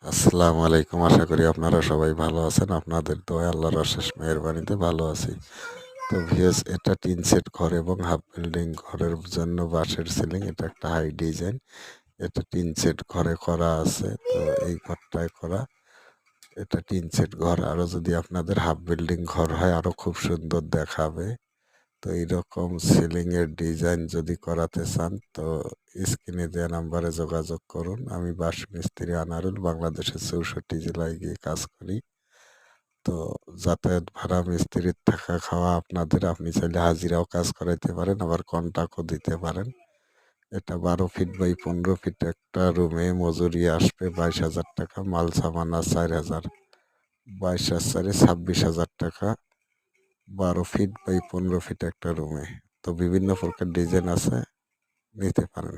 আসসালামু আলাইকুম। আশা করি আপনারা সবাই ভালো আছেন। আপনাদের দোয়ায় আল্লাহর অশেষ মেহেরবানিতে ভালো আছি। তো ভিউয়ার্স, এটা টিন শেড ঘর এবং হাফ বিল্ডিং ঘরের জন্য বাঁশের সিলিং। এটা একটা হাই ডিজাইন। এটা টিন শেড ঘরে করা আছে। তো এই ঘরটায় করা। এটা টিন শেড ঘর। আরো যদি আপনাদের হাফ বিল্ডিং ঘর হয় আরো খুব সুন্দর দেখাবে। তো এইরকম সিলিং এর ডিজাইন যদি করাতে চান তো স্ক্রিনে দেওয়া নাম্বারে যোগাযোগ করুন। আমি বাঁশ মিস্ত্রি আনারুল, বাংলাদেশের 64 জেলায় গিয়ে কাজ করি। তো যাতায়াত ভাড়া, মিস্ত্রির থাকা খাওয়া আপনাদের। আপনি চাইলে হাজিরাও কাজ করাইতে পারেন, আবার কন্ট্রাক্টও দিতে পারেন। এটা 12 ফিট বাই 15 ফিট একটা রুমে মজুরি আসবে 22,000 টাকা, মাল সামানা 4,000, 22 আর 4 26,000 টাকা। 12 ফিট বাই 15 ফিট একটা রুমে। তো বিভিন্ন প্রকার ডিজাইন আছে, নিতে পারেন।